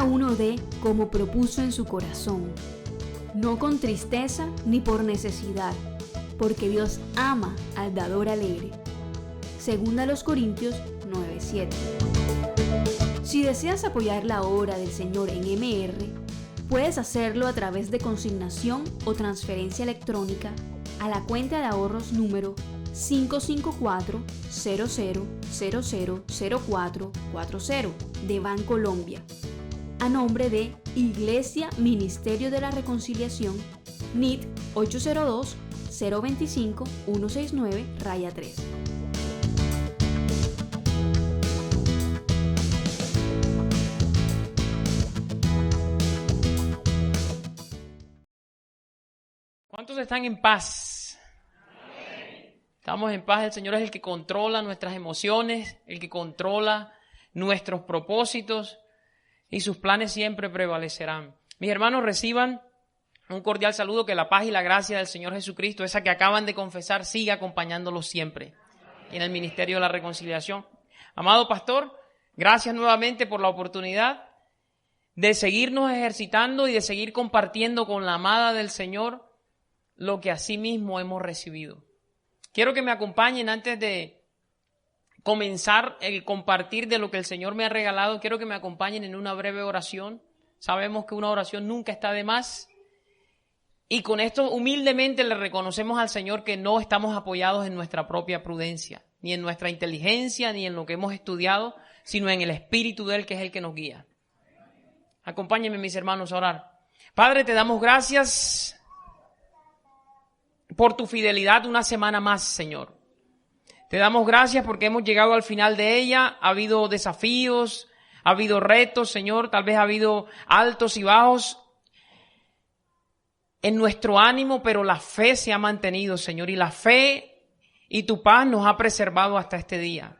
uno dé como propuso en su corazón, no con tristeza ni por necesidad, porque Dios ama al dador alegre. Segunda a los Corintios 9:7. Si deseas apoyar la obra del Señor en MR, puedes hacerlo a través de consignación o transferencia electrónica a la cuenta de ahorros número 554-00000440 de Bancolombia, a nombre de Iglesia Ministerio de la Reconciliación, NIT 802-025-169-3. ¿Cuántos están en paz? Estamos en paz. El Señor es el que controla nuestras emociones, el que controla nuestros propósitos, y sus planes siempre prevalecerán. Mis hermanos, reciban un cordial saludo, que la paz y la gracia del Señor Jesucristo, esa que acaban de confesar, siga acompañándolos siempre en el Ministerio de la Reconciliación. Amado pastor, gracias nuevamente por la oportunidad de seguirnos ejercitando y de seguir compartiendo con la amada del Señor lo que asimismo hemos recibido. Quiero que me acompañen antes de comenzar el compartir de lo que el Señor me ha regalado. Quiero que me acompañen en una breve oración. Sabemos que una oración nunca está de más. Y con esto humildemente le reconocemos al Señor que no estamos apoyados en nuestra propia prudencia, ni en nuestra inteligencia, ni en lo que hemos estudiado, sino en el Espíritu de Él, que es el que nos guía. Acompáñenme, mis hermanos, a orar. Padre, te damos gracias por tu fidelidad una semana más, Señor. Te damos gracias porque hemos llegado al final de ella. Ha habido desafíos, ha habido retos, Señor. Tal vez ha habido altos y bajos en nuestro ánimo, pero la fe se ha mantenido, Señor. Y la fe y tu paz nos ha preservado hasta este día.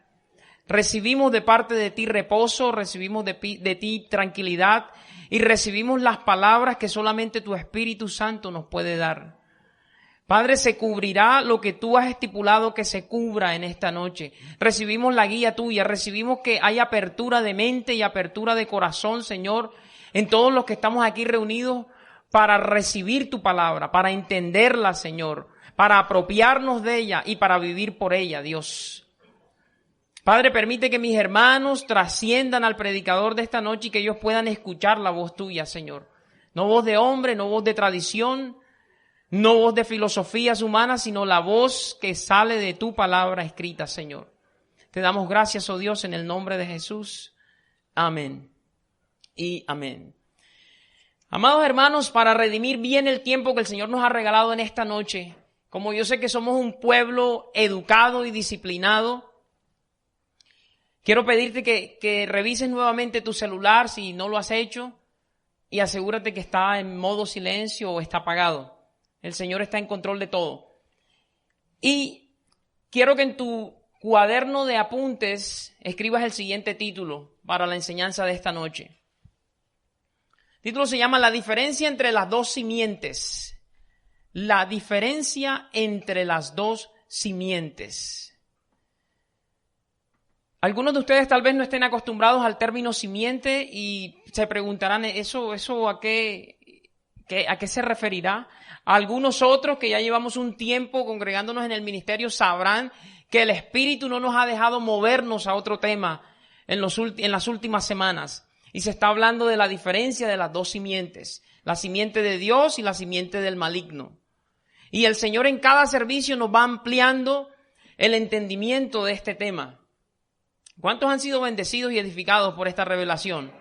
Recibimos de parte de ti reposo, recibimos de ti tranquilidad y recibimos las palabras que solamente tu Espíritu Santo nos puede dar. Padre, se cubrirá lo que tú has estipulado que se cubra en esta noche. Recibimos la guía tuya, recibimos que haya apertura de mente y apertura de corazón, Señor, en todos los que estamos aquí reunidos para recibir tu palabra, para entenderla, Señor, para apropiarnos de ella y para vivir por ella, Dios. Padre, permite que mis hermanos trasciendan al predicador de esta noche y que ellos puedan escuchar la voz tuya, Señor. No voz de hombre, no voz de tradición, no voz de filosofías humanas, sino la voz que sale de tu palabra escrita, Señor. Te damos gracias, oh Dios, en el nombre de Jesús. Amén y amén. Amados hermanos, para redimir bien el tiempo que el Señor nos ha regalado en esta noche, como yo sé que somos un pueblo educado y disciplinado, quiero pedirte que revises nuevamente tu celular si no lo has hecho y asegúrate que está en modo silencio o está apagado. El Señor está en control de todo. Y quiero que en tu cuaderno de apuntes escribas el siguiente título para la enseñanza de esta noche. El título se llama La diferencia entre las dos simientes. La diferencia entre las dos simientes. Algunos de ustedes tal vez no estén acostumbrados al término simiente y se preguntarán, ¿eso a qué se referirá? Algunos otros que ya llevamos un tiempo congregándonos en el ministerio sabrán que el Espíritu no nos ha dejado movernos a otro tema en las últimas semanas. Y se está hablando de la diferencia de las dos simientes, la simiente de Dios y la simiente del maligno. Y el Señor en cada servicio nos va ampliando el entendimiento de este tema. ¿Cuántos han sido bendecidos y edificados por esta revelación?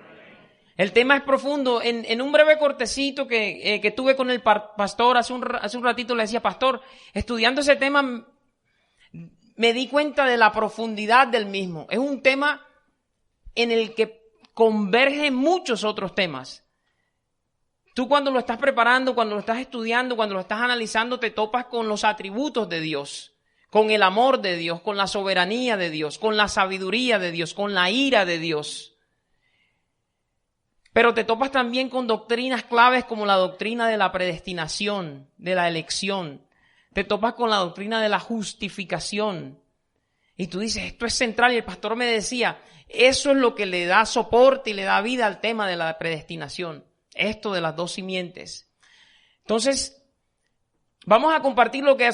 El tema es profundo. En un breve cortecito que tuve con el pastor hace un ratito, le decía, pastor, estudiando ese tema me di cuenta de la profundidad del mismo. Es un tema en el que convergen muchos otros temas. Tú cuando lo estás preparando, cuando lo estás estudiando, cuando lo estás analizando, te topas con los atributos de Dios, con el amor de Dios, con la soberanía de Dios, con la sabiduría de Dios, con la ira de Dios. Pero te topas también con doctrinas claves como la doctrina de la predestinación, de la elección. Te topas con la doctrina de la justificación. Y tú dices, esto es central, y el pastor me decía, eso es lo que le da soporte y le da vida al tema de la predestinación, esto de las dos simientes. Entonces, vamos a compartir lo que a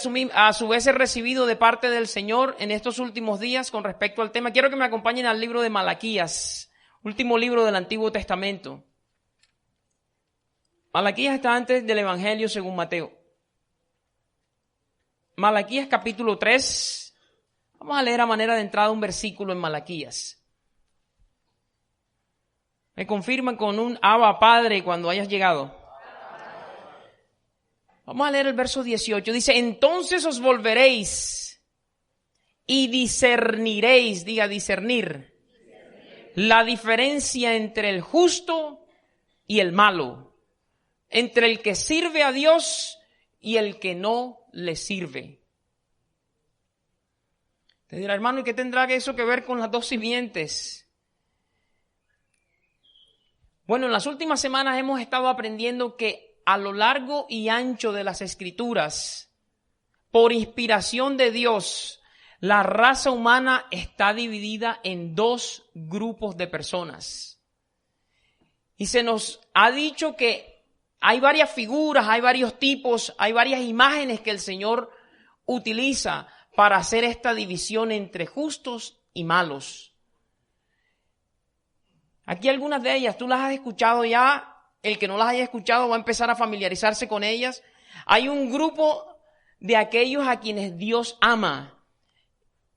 su vez he recibido de parte del Señor en estos últimos días con respecto al tema. Quiero que me acompañen al libro de Malaquías, último libro del Antiguo Testamento. Malaquías está antes del Evangelio según Mateo. Malaquías capítulo 3. Vamos a leer a manera de entrada un versículo en Malaquías. Me confirman con un Abba Padre cuando hayas llegado. Vamos a leer el verso 18. Dice, entonces os volveréis y discerniréis, diga discernir, la diferencia entre el justo y el malo, entre el que sirve a Dios y el que no le sirve. Te dirá, hermano, ¿y qué tendrá eso que ver con las dos simientes? Bueno, en las últimas semanas hemos estado aprendiendo que a lo largo y ancho de las Escrituras, por inspiración de Dios, la raza humana está dividida en dos grupos de personas. Y se nos ha dicho que hay varias figuras, hay varios tipos, hay varias imágenes que el Señor utiliza para hacer esta división entre justos y malos. Aquí algunas de ellas, tú las has escuchado ya, el que no las haya escuchado va a empezar a familiarizarse con ellas. Hay un grupo de aquellos a quienes Dios ama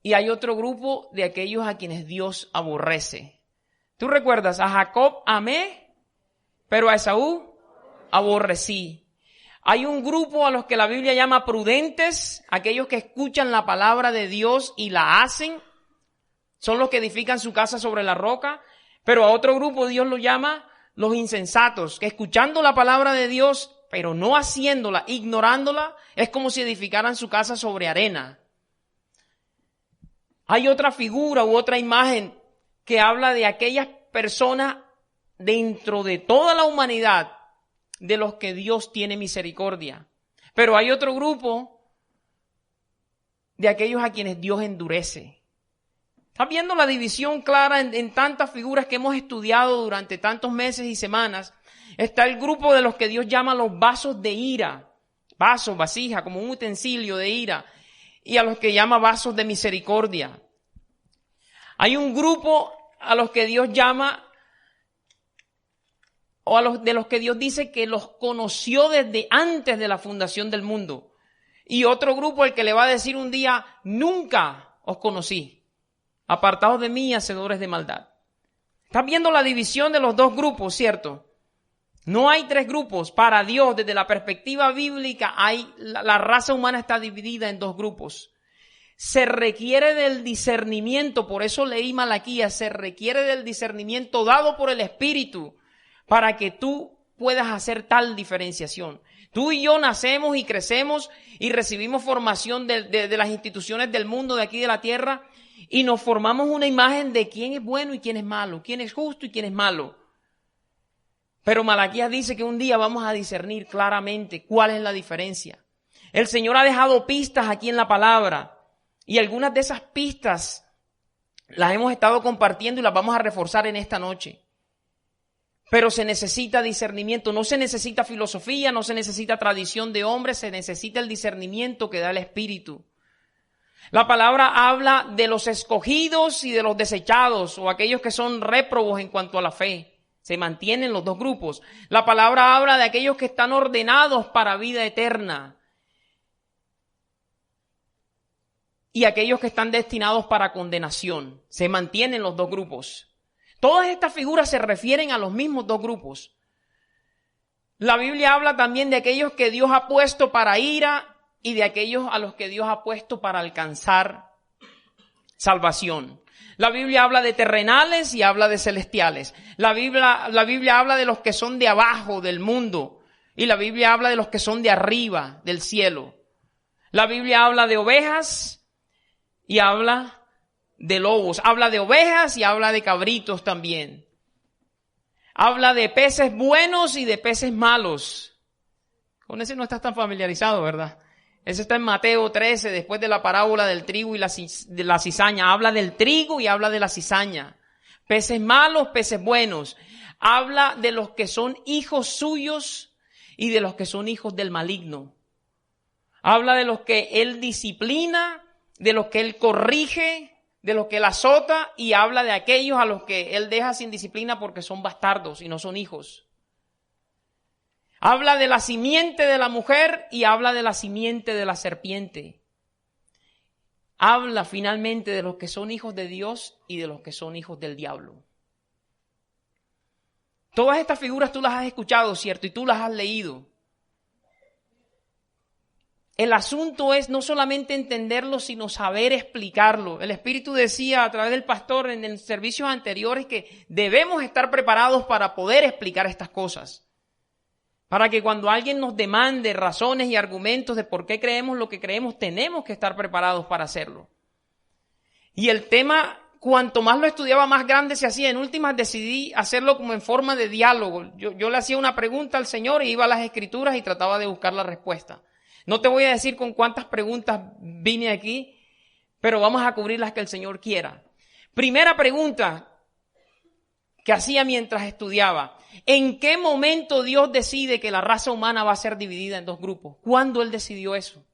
y hay otro grupo de aquellos a quienes Dios aborrece. Tú recuerdas, a Jacob amé, pero a Esaú aborrecí. Hay un grupo a los que la Biblia llama prudentes, aquellos que escuchan la palabra de Dios y la hacen, son los que edifican su casa sobre la roca, pero a otro grupo Dios lo llama los insensatos, que escuchando la palabra de Dios, pero no haciéndola, ignorándola, es como si edificaran su casa sobre arena. Hay otra figura u otra imagen que habla de aquellas personas dentro de toda la humanidad de los que Dios tiene misericordia. Pero hay otro grupo de aquellos a quienes Dios endurece. ¿Estás viendo la división clara en tantas figuras que hemos estudiado durante tantos meses y semanas? Está el grupo de los que Dios llama los vasos de ira. Vasos, vasija, como un utensilio de ira. Y a los que llama vasos de misericordia. Hay un grupo a los que Dios llama, o de los que Dios dice que los conoció desde antes de la fundación del mundo. Y otro grupo el que le va a decir un día, nunca os conocí. Apartados de mí, hacedores de maldad. ¿Estás viendo la división de los dos grupos, cierto? No hay tres grupos. Para Dios, desde la perspectiva bíblica, la raza humana está dividida en dos grupos. Se requiere del discernimiento, por eso leí Malaquías, se requiere del discernimiento dado por el Espíritu para que tú puedas hacer tal diferenciación. Tú y yo nacemos y crecemos y recibimos formación de las instituciones del mundo, de aquí de la tierra, y nos formamos una imagen de quién es bueno y quién es malo, quién es justo y quién es malo. Pero Malaquías dice que un día vamos a discernir claramente cuál es la diferencia. El Señor ha dejado pistas aquí en la palabra y algunas de esas pistas las hemos estado compartiendo y las vamos a reforzar en esta noche. Pero se necesita discernimiento, no se necesita filosofía, no se necesita tradición de hombres, se necesita el discernimiento que da el Espíritu. La palabra habla de los escogidos y de los desechados, o aquellos que son réprobos en cuanto a la fe. Se mantienen los dos grupos. La palabra habla de aquellos que están ordenados para vida eterna y aquellos que están destinados para condenación. Se mantienen los dos grupos. Todas estas figuras se refieren a los mismos dos grupos. La Biblia habla también de aquellos que Dios ha puesto para ira y de aquellos a los que Dios ha puesto para alcanzar salvación. La Biblia habla de terrenales y habla de celestiales. La Biblia habla de los que son de abajo del mundo y la Biblia habla de los que son de arriba del cielo. La Biblia habla de ovejas y habla de lobos. Habla de ovejas y habla de cabritos también. Habla de peces buenos y de peces malos. Con ese no estás tan familiarizado, ¿verdad? Ese está en Mateo 13, después de la parábola del trigo y de la cizaña. Habla del trigo y habla de la cizaña. Peces malos, peces buenos. Habla de los que son hijos suyos y de los que son hijos del maligno. Habla de los que él disciplina, de los que él corrige, de los que él azota, y habla de aquellos a los que él deja sin disciplina porque son bastardos y no son hijos. Habla de la simiente de la mujer y habla de la simiente de la serpiente. Habla finalmente de los que son hijos de Dios y de los que son hijos del diablo. Todas estas figuras tú las has escuchado, ¿cierto? Y tú las has leído. El asunto es no solamente entenderlo, sino saber explicarlo. El Espíritu decía a través del pastor en servicios anteriores que debemos estar preparados para poder explicar estas cosas. Para que cuando alguien nos demande razones y argumentos de por qué creemos lo que creemos, tenemos que estar preparados para hacerlo. Y el tema, cuanto más lo estudiaba, más grande se hacía. En últimas decidí hacerlo como en forma de diálogo. Yo le hacía una pregunta al Señor y iba a las Escrituras y trataba de buscar la respuesta. No te voy a decir con cuántas preguntas vine aquí, pero vamos a cubrir las que el Señor quiera. Primera pregunta que hacía mientras estudiaba. ¿En qué momento Dios decide que la raza humana va a ser dividida en dos grupos? ¿Cuándo Él decidió eso?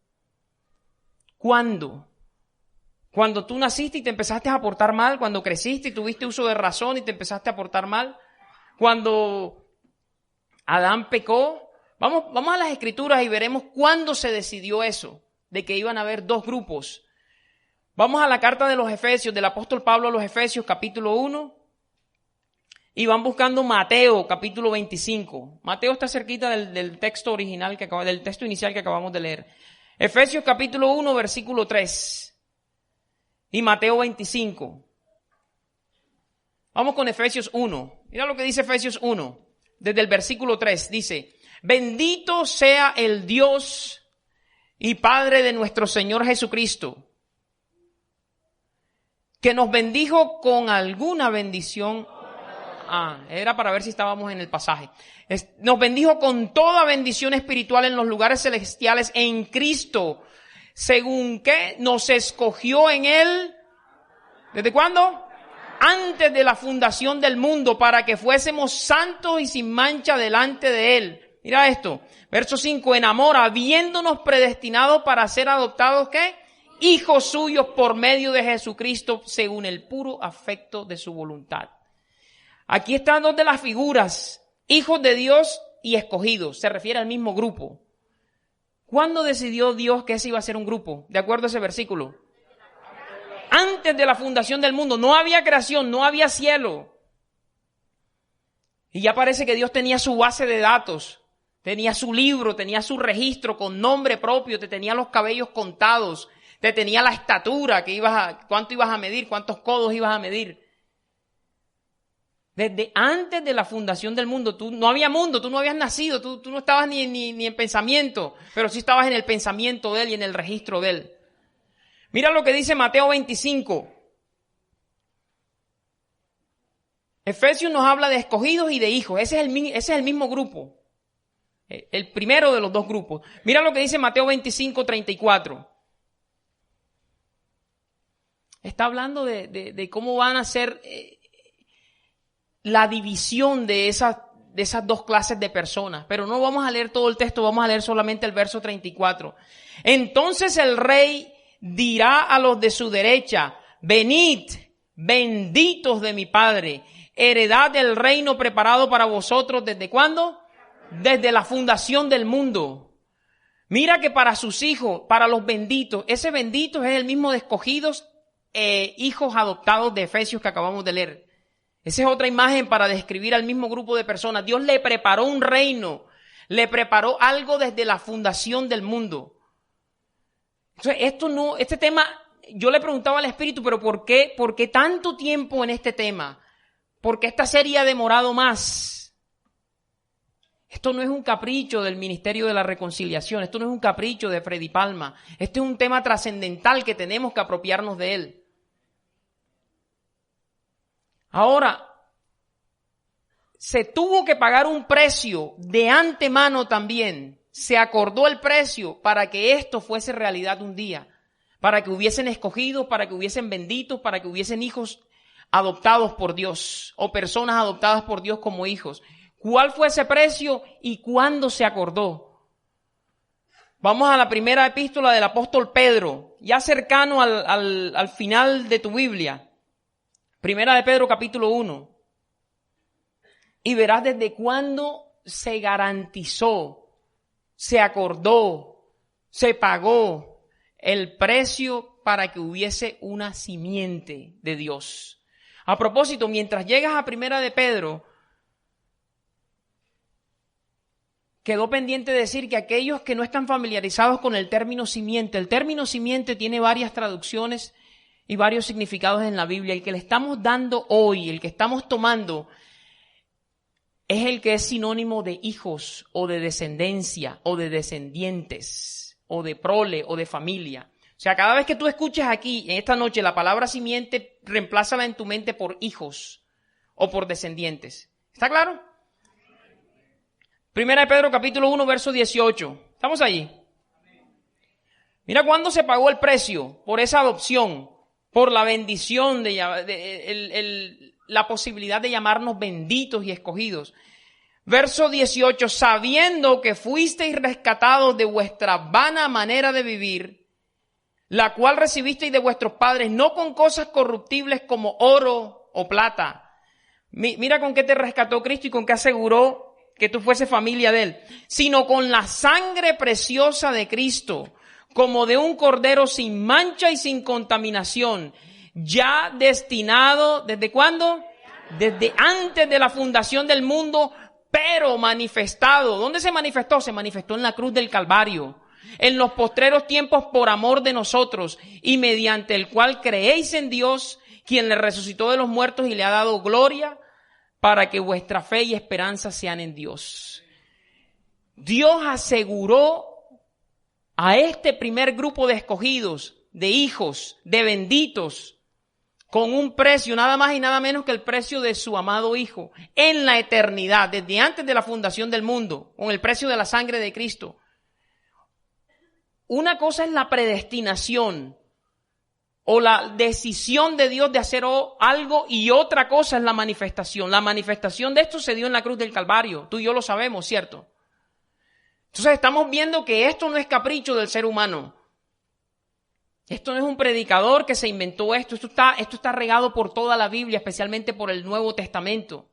¿Cuándo? ¿Cuando tú naciste y te empezaste a portar mal? ¿Cuando creciste y tuviste uso de razón y te empezaste a portar mal? ¿Cuando Adán pecó? Vamos a las Escrituras y veremos cuándo se decidió eso, de que iban a haber dos grupos. Vamos a la carta de los Efesios, del apóstol Pablo a los Efesios, capítulo 1. Y van buscando Mateo, capítulo 25. Mateo está cerquita del texto original, del texto inicial que acabamos de leer. Efesios, capítulo 1, versículo 3. Y Mateo 25. Vamos con Efesios 1. Mira lo que dice Efesios 1, desde el versículo 3. Dice: bendito sea el Dios y Padre de nuestro Señor Jesucristo, que nos bendijo con alguna bendición. Era para ver si estábamos en el pasaje. Nos bendijo con toda bendición espiritual en los lugares celestiales en Cristo, según que nos escogió en Él. ¿Desde cuándo? Antes de la fundación del mundo, para que fuésemos santos y sin mancha delante de Él. Mira esto, verso 5, en amor, habiéndonos predestinado para ser adoptados, ¿qué? Hijos suyos por medio de Jesucristo, según el puro afecto de su voluntad. Aquí están dos de las figuras, hijos de Dios y escogidos, se refiere al mismo grupo. ¿Cuándo decidió Dios que ese iba a ser un grupo? De acuerdo a ese versículo. Antes de la fundación del mundo, no había creación, no había cielo. Y ya parece que Dios tenía su base de datos, tenía su libro, tenía su registro con nombre propio, te tenía los cabellos contados, te tenía la estatura, cuánto ibas a medir, cuántos codos ibas a medir. Desde antes de la fundación del mundo, no había mundo, tú no habías nacido, tú no estabas ni en pensamiento, pero sí estabas en el pensamiento de Él y en el registro de Él. Mira lo que dice Mateo 25. Efesios nos habla de escogidos y de hijos, ese es el mismo grupo, el primero de los dos grupos. Mira lo que dice Mateo 25, 34. Está hablando de cómo van a ser la división de esas dos clases de personas. Pero no vamos a leer todo el texto, vamos a leer solamente el verso 34. Entonces el rey dirá a los de su derecha: venid, benditos de mi Padre, heredad del reino preparado para vosotros. ¿Desde cuándo? Desde la fundación del mundo. Mira que para sus hijos, para los benditos, ese benditos es el mismo de escogidos, hijos adoptados de Efesios que acabamos de leer. Esa es otra imagen para describir al mismo grupo de personas. Dios le preparó un reino, le preparó algo desde la fundación del mundo. Entonces, este tema, yo le preguntaba al Espíritu, pero ¿por qué tanto tiempo en este tema? ¿Por qué esta serie ha demorado más? Esto no es un capricho del Ministerio de la Reconciliación, esto no es un capricho de Freddy Palma, este es un tema trascendental que tenemos que apropiarnos de él. Ahora, se tuvo que pagar un precio de antemano también se acordó el precio para que esto fuese realidad un día, para que hubiesen escogidos, para que hubiesen benditos, para que hubiesen hijos adoptados por Dios o personas adoptadas por Dios como hijos. ¿Cuál fue ese precio y cuándo se acordó? Vamos a la primera epístola del apóstol Pedro, ya cercano al final de tu Biblia. Primera de Pedro capítulo 1. Y verás desde cuándo se garantizó, se acordó, se pagó el precio para que hubiese una simiente de Dios. A propósito, mientras llegas a Primera de Pedro, quedó pendiente decir que aquellos que no están familiarizados con el término simiente tiene varias traducciones y varios significados en la Biblia. El que le estamos dando hoy, el que estamos tomando, es el que es sinónimo de hijos o de descendencia o de descendientes o de prole o de familia. O sea, cada vez que tú escuches aquí, en esta noche, la palabra simiente, reemplázala en tu mente por hijos o por descendientes. ¿Está claro? Primera de Pedro capítulo 1, verso 18. ¿Estamos allí? Mira cuándo se pagó el precio por esa adopción, por la bendición, la posibilidad de llamarnos benditos y escogidos. Verso 18, sabiendo que fuisteis rescatados de vuestra vana manera de vivir, la cual recibisteis de vuestros padres, no con cosas corruptibles como oro o plata. Mira con qué te rescató Cristo y con qué aseguró que tú fuese familia de Él, sino con la sangre preciosa de Cristo, como de un cordero sin mancha y sin contaminación, ya destinado, ¿desde cuándo? Desde antes de la fundación del mundo, pero manifestado. ¿Dónde se manifestó? Se manifestó en la cruz del Calvario, en los postreros tiempos por amor de nosotros, y mediante el cual creéis en Dios, quien le resucitó de los muertos y le ha dado gloria, para que vuestra fe y esperanza sean en Dios. Dios aseguró a este primer grupo de escogidos, de hijos, de benditos, con un precio, nada más y nada menos que el precio de su amado Hijo, en la eternidad, desde antes de la fundación del mundo, con el precio de la sangre de Cristo. Una cosa es la predestinación, o la decisión de Dios de hacer algo, y otra cosa es la manifestación. La manifestación de esto se dio en la cruz del Calvario. Tú y yo lo sabemos, ¿cierto? Entonces estamos viendo que esto no es capricho del ser humano. Esto no es un predicador que se inventó esto. Esto está regado por toda la Biblia, especialmente por el Nuevo Testamento.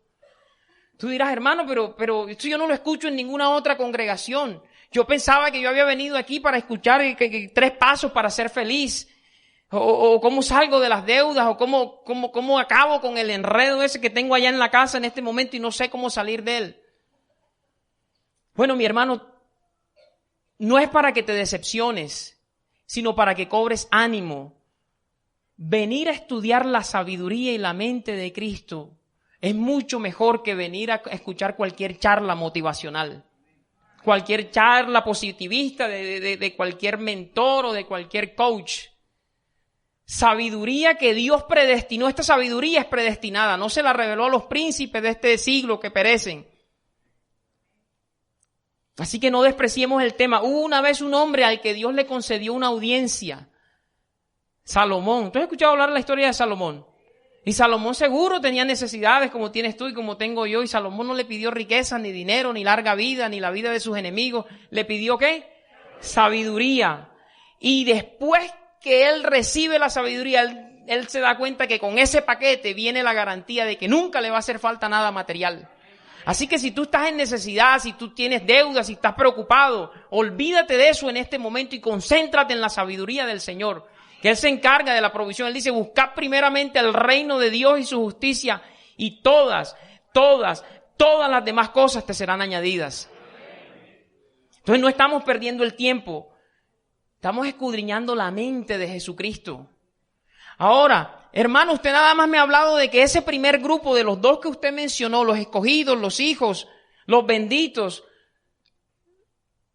Tú dirás, hermano, pero esto yo no lo escucho en ninguna otra congregación. Yo pensaba que yo había venido aquí para escuchar 3 pasos para ser feliz. O cómo salgo de las deudas, o cómo acabo con el enredo ese que tengo allá en la casa en este momento y no sé cómo salir de él. Bueno, mi hermano, no es para que te decepciones, sino para que cobres ánimo. Venir a estudiar la sabiduría y la mente de Cristo es mucho mejor que venir a escuchar cualquier charla motivacional, cualquier charla positivista de cualquier mentor o de cualquier coach. Sabiduría que Dios predestinó. Esta sabiduría es predestinada, no se la reveló a los príncipes de este siglo que perecen. Así que no despreciemos el tema. Hubo una vez un hombre al que Dios le concedió una audiencia, Salomón. ¿Tú has escuchado hablar de la historia de Salomón? Y Salomón seguro tenía necesidades como tienes tú y como tengo yo, y Salomón no le pidió riqueza, ni dinero, ni larga vida, ni la vida de sus enemigos. ¿Le pidió qué? Sabiduría. Y después que él recibe la sabiduría, él se da cuenta que con ese paquete viene la garantía de que nunca le va a hacer falta nada material. Así que si tú estás en necesidad, si tú tienes deudas, si estás preocupado, olvídate de eso en este momento y concéntrate en la sabiduría del Señor, que Él se encarga de la provisión. Él dice, buscad primeramente el reino de Dios y su justicia, y todas las demás cosas te serán añadidas. Entonces no estamos perdiendo el tiempo. Estamos escudriñando la mente de Jesucristo. Ahora, hermano, usted nada más me ha hablado de que ese primer grupo de los 2 que usted mencionó, los escogidos, los hijos, los benditos,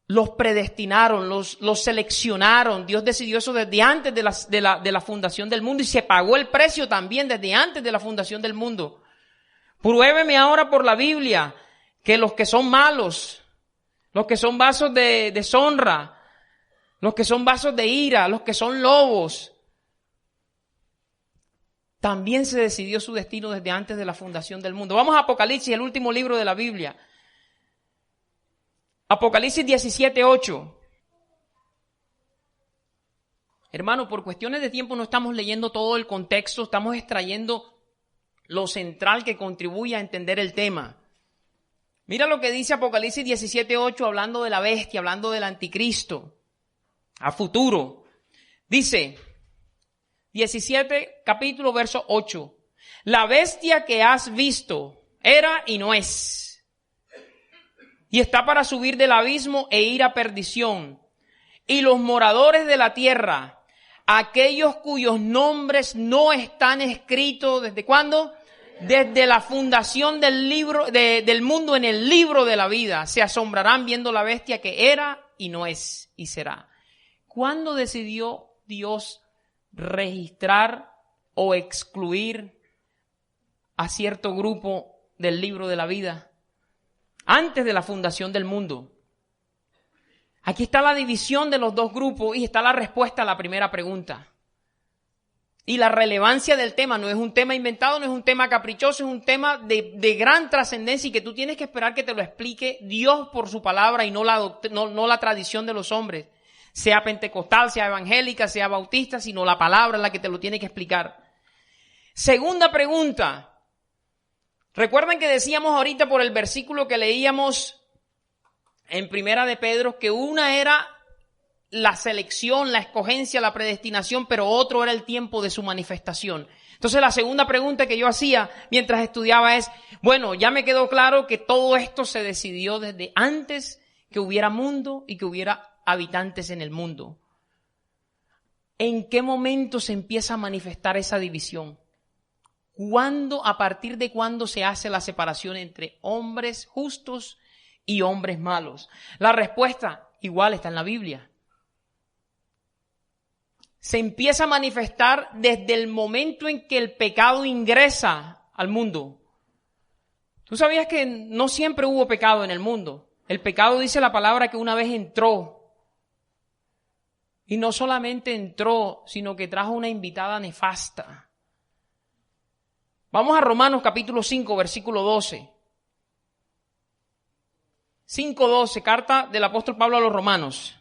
los predestinaron, los seleccionaron. Dios decidió eso desde antes de la fundación del mundo, y se pagó el precio también desde antes de la fundación del mundo. Pruébeme ahora por la Biblia que los que son malos, los que son vasos de deshonra, los que son vasos de ira, los que son lobos. También se decidió su destino desde antes de la fundación del mundo. Vamos a Apocalipsis, el último libro de la Biblia. Apocalipsis 17:8. Hermano, por cuestiones de tiempo no estamos leyendo todo el contexto, estamos extrayendo lo central que contribuye a entender el tema. Mira lo que dice Apocalipsis 17:8, hablando de la bestia, hablando del anticristo, a futuro. Dice, 17, capítulo, verso 8. La bestia que has visto era y no es, y está para subir del abismo e ir a perdición. Y los moradores de la tierra, aquellos cuyos nombres no están escritos, ¿desde cuándo? Desde la fundación del libro, del mundo en el libro de la vida, se asombrarán viendo la bestia que era y no es y será. ¿Cuándo decidió Dios registrar o excluir a cierto grupo del libro de la vida? Antes de la fundación del mundo. Aquí está la división de los dos grupos y está la respuesta a la primera pregunta. Y la relevancia del tema no es un tema inventado, no es un tema caprichoso, es un tema de gran trascendencia y que tú tienes que esperar que te lo explique Dios por su palabra y no la tradición de los hombres. Sea pentecostal, sea evangélica, sea bautista, sino la palabra es la que te lo tiene que explicar. Segunda pregunta. Recuerden que decíamos ahorita por el versículo que leíamos en Primera de Pedro que una era la selección, la escogencia, la predestinación, pero otro era el tiempo de su manifestación. Entonces la segunda pregunta que yo hacía mientras estudiaba es, bueno, ya me quedó claro que todo esto se decidió desde antes que hubiera mundo y que hubiera habitantes en el mundo. ¿En qué momento se empieza a manifestar esa división? ¿Cuándo, a partir de cuándo se hace la separación entre hombres justos y hombres malos? La respuesta igual está en la Biblia. Se empieza a manifestar desde el momento en que el pecado ingresa al mundo. ¿Tú sabías que no siempre hubo pecado en el mundo? El pecado, dice la palabra, que una vez entró. Y no solamente entró, sino que trajo una invitada nefasta. Vamos a Romanos capítulo 5, versículo 12. 5:12, carta del apóstol Pablo a los romanos.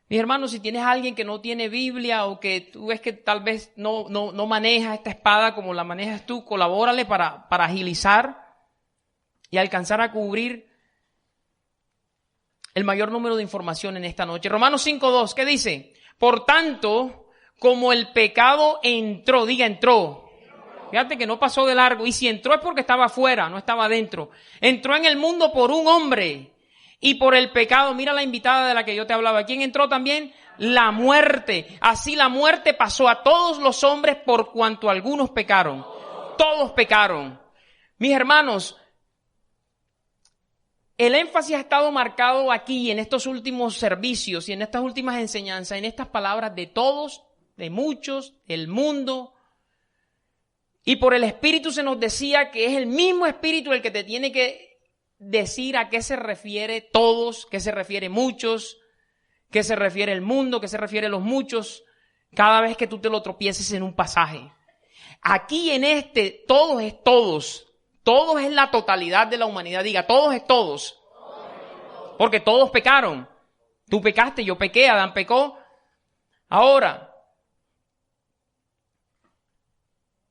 Mis hermanos, si tienes a alguien que no tiene Biblia o que tú ves que tal vez no maneja esta espada como la manejas tú, colabórale para agilizar y alcanzar a cubrir el mayor número de información en esta noche. Romanos 5:2, ¿qué dice? Por tanto, como el pecado entró, diga entró. Fíjate que no pasó de largo. Y si entró es porque estaba afuera, no estaba adentro. Entró en el mundo por un hombre. Y por el pecado, mira la invitada de la que yo te hablaba. ¿Quién entró también? La muerte. Así la muerte pasó a todos los hombres por cuanto algunos pecaron. Todos pecaron. Mis hermanos, el énfasis ha estado marcado aquí en estos últimos servicios y en estas últimas enseñanzas, en estas palabras de todos, de muchos, del mundo. Y por el Espíritu se nos decía que es el mismo Espíritu el que te tiene que decir a qué se refiere todos, qué se refiere muchos, qué se refiere el mundo, qué se refiere los muchos, cada vez que tú te lo tropieces en un pasaje. Aquí en este, todos es todos. Todos es la totalidad de la humanidad. Diga, todos es todos. Porque todos pecaron. Tú pecaste, yo pequé, Adán pecó. Ahora,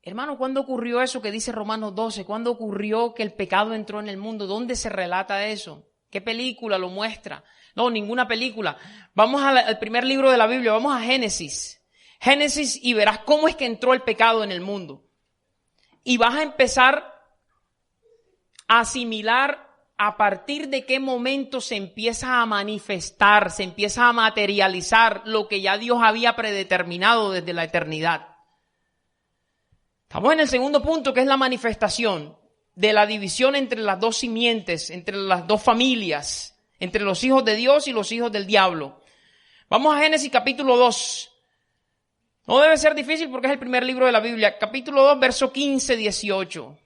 hermano, ¿cuándo ocurrió eso que dice Romanos 12? ¿Cuándo ocurrió que el pecado entró en el mundo? ¿Dónde se relata eso? ¿Qué película lo muestra? No, ninguna película. Vamos al primer libro de la Biblia, vamos a Génesis. Génesis y verás cómo es que entró el pecado en el mundo. Y vas a empezar a asimilar a partir de qué momento se empieza a manifestar, se empieza a materializar lo que ya Dios había predeterminado desde la eternidad. Estamos en el segundo punto, que es la manifestación de la división entre las dos simientes, entre las dos familias, entre los hijos de Dios y los hijos del diablo. Vamos a Génesis capítulo 2. No debe ser difícil porque es el primer libro de la Biblia. Capítulo 2, verso 15, 18.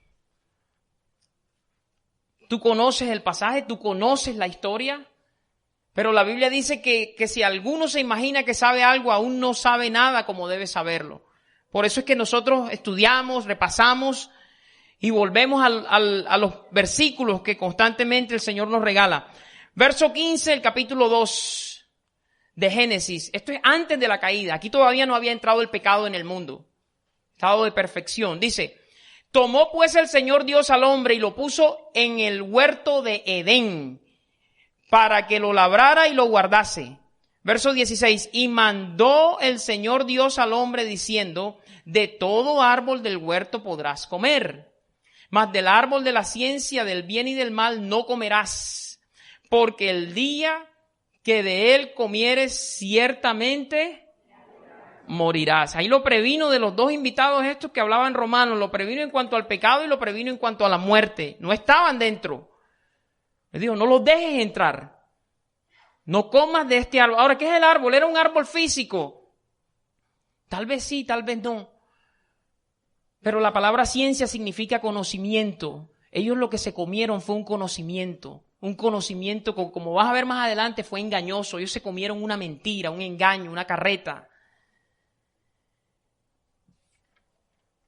Tú conoces el pasaje, tú conoces la historia. Pero la Biblia dice que si alguno se imagina que sabe algo, aún no sabe nada como debe saberlo. Por eso es que nosotros estudiamos, repasamos y volvemos a los versículos que constantemente el Señor nos regala. Verso 15, el capítulo 2 de Génesis. Esto es antes de la caída. Aquí todavía no había entrado el pecado en el mundo. Estado de perfección. Dice, tomó pues el Señor Dios al hombre y lo puso en el huerto de Edén para que lo labrara y lo guardase. Verso 16, y mandó el Señor Dios al hombre diciendo, de todo árbol del huerto podrás comer, mas del árbol de la ciencia del bien y del mal no comerás, porque el día que de él comieres ciertamente morirás. Ahí lo previno de los dos invitados estos que hablaban romanos, lo previno en cuanto al pecado y lo previno en cuanto a la muerte. No estaban dentro. Les dijo, no los dejes entrar. No comas de este árbol. Ahora, ¿qué es el árbol? ¿Era un árbol físico? Tal vez sí, tal vez no. Pero la palabra ciencia significa conocimiento. Ellos lo que se comieron fue un conocimiento. Un conocimiento que, como vas a ver más adelante, fue engañoso. Ellos se comieron una mentira, un engaño, una carreta.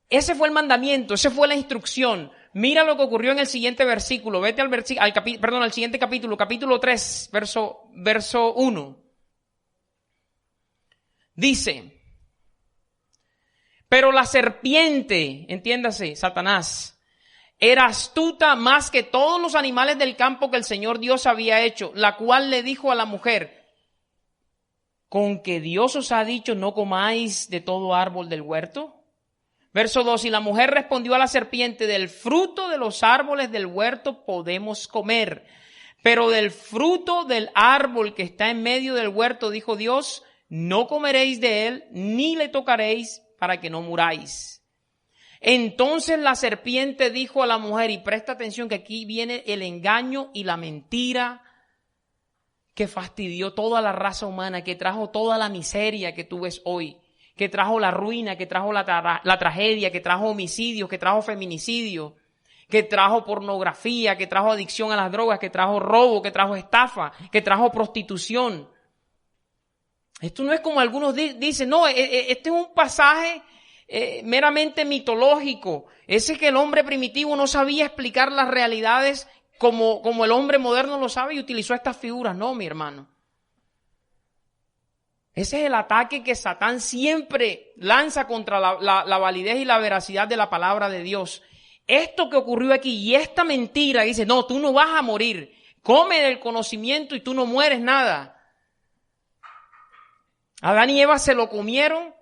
Ese fue el mandamiento, esa fue la instrucción. Mira lo que ocurrió en el siguiente versículo. Vete al siguiente capítulo, capítulo 3, verso 1. Dice, pero la serpiente, entiéndase, Satanás, era astuta más que todos los animales del campo que el Señor Dios había hecho, la cual le dijo a la mujer, ¿con que Dios os ha dicho no comáis de todo árbol del huerto? Verso 2, y la mujer respondió a la serpiente, del fruto de los árboles del huerto podemos comer, pero del fruto del árbol que está en medio del huerto, dijo Dios, no comeréis de él, ni le tocaréis para que no muráis. Entonces la serpiente dijo a la mujer, y presta atención que aquí viene el engaño y la mentira que fastidió toda la raza humana, que trajo toda la miseria que tú ves hoy, que trajo la ruina, que trajo la tragedia, que trajo homicidios, que trajo feminicidio, que trajo pornografía, que trajo adicción a las drogas, que trajo robo, que trajo estafa, que trajo prostitución. Esto no es como algunos dicen, no, este es un pasaje meramente mitológico. Ese que el hombre primitivo no sabía explicar las realidades como el hombre moderno lo sabe y utilizó estas figuras. No, mi hermano. Ese es el ataque que Satán siempre lanza contra la validez y la veracidad de la palabra de Dios. Esto que ocurrió aquí y esta mentira dice, no, tú no vas a morir. Come del conocimiento y tú no mueres nada. Adán y Eva se lo comieron.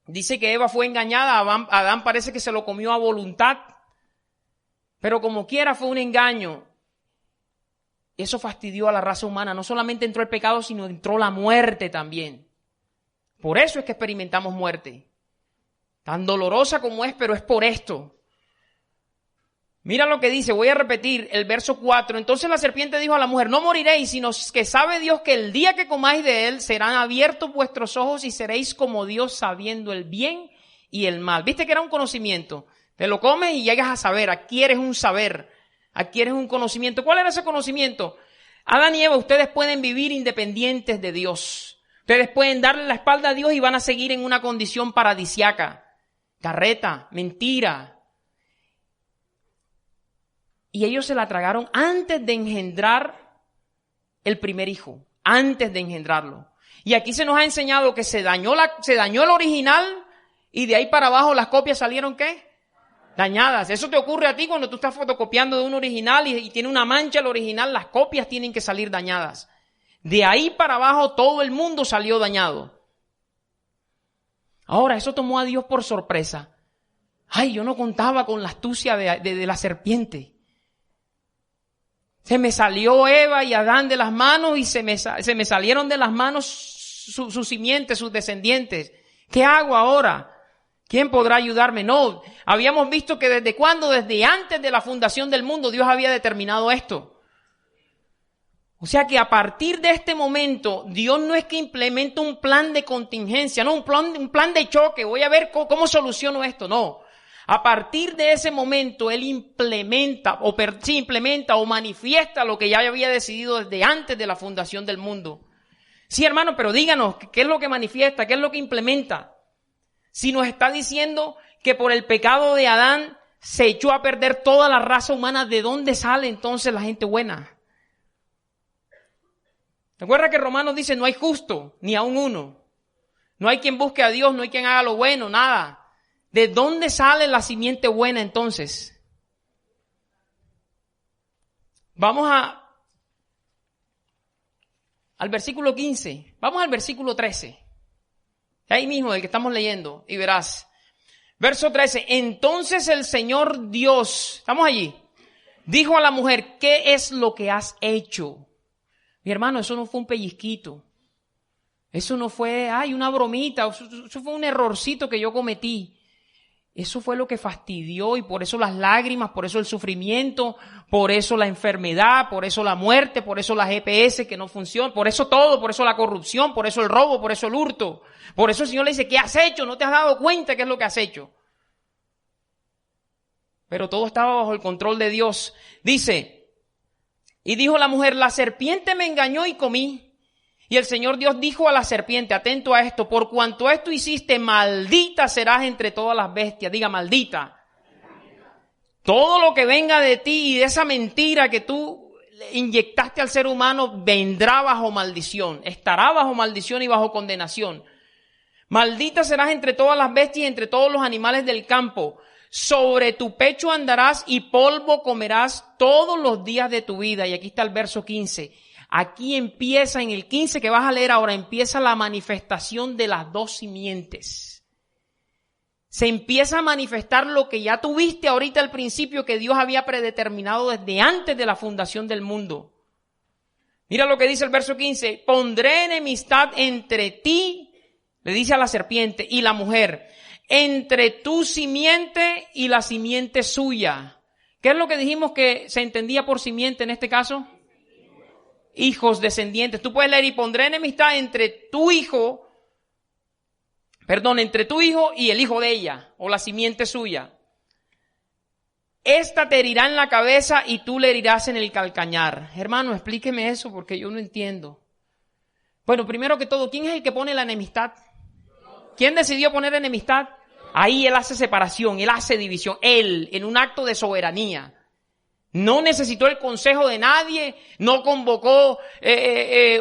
Dice que Eva fue engañada. Adán parece que se lo comió a voluntad. Pero como quiera fue un engaño. Eso fastidió a la raza humana. No solamente entró el pecado, sino entró la muerte también. Por eso es que experimentamos muerte. Tan dolorosa como es, pero es por esto. Mira lo que dice, voy a repetir el verso 4. Entonces la serpiente dijo a la mujer, no moriréis, sino que sabe Dios que el día que comáis de él serán abiertos vuestros ojos y seréis como Dios sabiendo el bien y el mal. ¿Viste que era un conocimiento? Te lo comes y llegas a saber, adquieres un saber. Adquieres un conocimiento. ¿Cuál era ese conocimiento? Adán y Eva, ustedes pueden vivir independientes de Dios. Ustedes pueden darle la espalda a Dios y van a seguir en una condición paradisiaca. Carreta, mentira. Y ellos se la tragaron antes de engendrar el primer hijo. Antes de engendrarlo. Y aquí se nos ha enseñado que se dañó el original y de ahí para abajo las copias salieron ¿qué? Dañadas. Eso te ocurre a ti cuando tú estás fotocopiando de un original y tiene una mancha el original, las copias tienen que salir dañadas. De ahí para abajo todo el mundo salió dañado. Ahora, eso tomó a Dios por sorpresa. Ay, yo no contaba con la astucia de la serpiente. Se me salió Eva y Adán de las manos y se me salieron de las manos sus simientes, sus descendientes. ¿Qué hago ahora? ¿Quién podrá ayudarme? No, habíamos visto que desde cuándo, desde antes de la fundación del mundo, Dios había determinado esto. O sea que a partir de este momento, Dios no es que implementa un plan de contingencia, no, un plan de choque, voy a ver cómo soluciono esto, no. A partir de ese momento, Él implementa o manifiesta lo que ya había decidido desde antes de la fundación del mundo. Sí, hermano, pero díganos, ¿qué es lo que manifiesta? ¿Qué es lo que implementa? Si nos está diciendo que por el pecado de Adán se echó a perder toda la raza humana, ¿de dónde sale entonces la gente buena? Recuerda que Romanos dice, no hay justo, ni aun uno. No hay quien busque a Dios, no hay quien haga lo bueno, nada. ¿De dónde sale la simiente buena entonces? Vamos al versículo 15. Vamos al versículo 13. Ahí mismo, del que estamos leyendo, y verás. Verso 13. Entonces el Señor Dios, estamos allí, dijo a la mujer, ¿qué es lo que has hecho? Mi hermano, eso no fue un pellizquito. Eso no fue, una bromita. Eso fue un errorcito que yo cometí. Eso fue lo que fastidió, y por eso las lágrimas, por eso el sufrimiento, por eso la enfermedad, por eso la muerte, por eso las EPS que no funcionan, por eso todo, por eso la corrupción, por eso el robo, por eso el hurto. Por eso el Señor le dice, ¿qué has hecho? ¿No te has dado cuenta qué es lo que has hecho? Pero todo estaba bajo el control de Dios. Dice, y dijo la mujer, la serpiente me engañó y comí. Y el Señor Dios dijo a la serpiente, atento a esto, por cuanto esto hiciste, maldita serás entre todas las bestias. Diga, maldita. Todo lo que venga de ti y de esa mentira que tú inyectaste al ser humano vendrá bajo maldición. Estará bajo maldición y bajo condenación. Maldita serás entre todas las bestias y entre todos los animales del campo. Sobre tu pecho andarás y polvo comerás todos los días de tu vida. Y aquí está el verso 15. Aquí empieza, en el 15 que vas a leer ahora, empieza la manifestación de las dos simientes. Se empieza a manifestar lo que ya tuviste ahorita al principio, que Dios había predeterminado desde antes de la fundación del mundo. Mira lo que dice el verso 15. Pondré enemistad entre ti, le dice a la serpiente, y la mujer, entre tu simiente y la simiente suya. ¿Qué es lo que dijimos que se entendía por simiente en este caso? Hijos, descendientes. Tú puedes leer, y pondré enemistad entre tu hijo y el hijo de ella, o la simiente suya. Esta te herirá en la cabeza y tú le herirás en el calcañar. Hermano, explíqueme eso porque yo no entiendo. Bueno, primero que todo, ¿quién es el que pone la enemistad? ¿Quién decidió poner enemistad? Ahí Él hace separación, Él hace división. Él, en un acto de soberanía. No necesitó el consejo de nadie, no convocó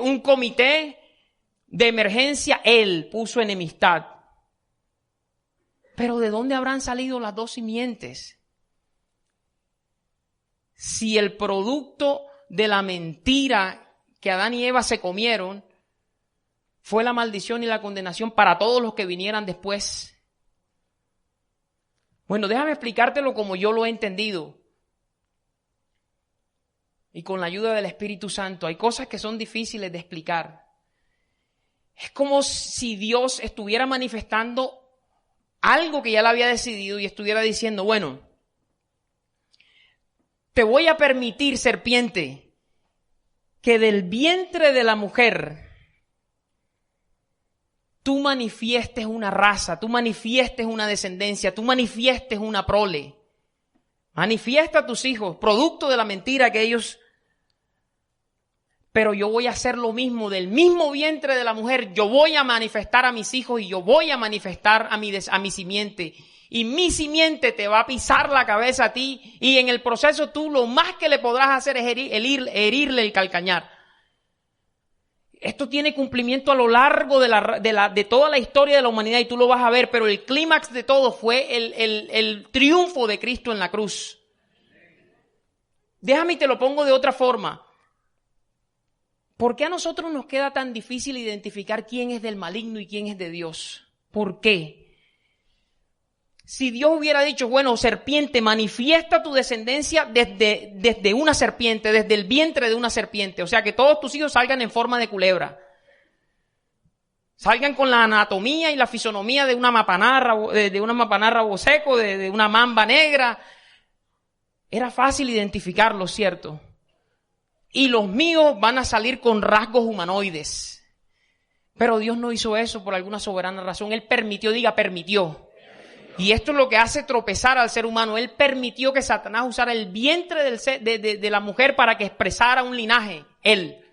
un comité de emergencia. Él puso enemistad. Pero ¿de dónde habrán salido las dos simientes? Si el producto de la mentira que Adán y Eva se comieron fue la maldición y la condenación para todos los que vinieran después. Bueno, déjame explicártelo como yo lo he entendido. Y con la ayuda del Espíritu Santo, hay cosas que son difíciles de explicar. Es como si Dios estuviera manifestando algo que ya le había decidido y estuviera diciendo, bueno, te voy a permitir, serpiente, que del vientre de la mujer tú manifiestes una raza, tú manifiestes una descendencia, tú manifiestes una prole. Manifiesta a tus hijos, producto de la mentira que ellos... Pero yo voy a hacer lo mismo, del mismo vientre de la mujer, yo voy a manifestar a mis hijos y yo voy a manifestar a mi simiente. Y mi simiente te va a pisar la cabeza a ti y en el proceso tú lo más que le podrás hacer es herirle el calcañar. Esto tiene cumplimiento a lo largo de toda la historia de la humanidad y tú lo vas a ver, pero el clímax de todo fue el triunfo de Cristo en la cruz. Déjame y te lo pongo de otra forma. ¿Por qué a nosotros nos queda tan difícil identificar quién es del maligno y quién es de Dios? ¿Por qué? Si Dios hubiera dicho, bueno, serpiente, manifiesta tu descendencia desde una serpiente, desde el vientre de una serpiente. O sea, que todos tus hijos salgan en forma de culebra. Salgan con la anatomía y la fisonomía de una mapanarra boseco, de una mamba negra. Era fácil identificarlo, ¿cierto? Y los míos van a salir con rasgos humanoides. Pero Dios no hizo eso por alguna soberana razón. Él permitió, Y esto es lo que hace tropezar al ser humano. Él permitió que Satanás usara el vientre de la mujer para que expresara un linaje, él.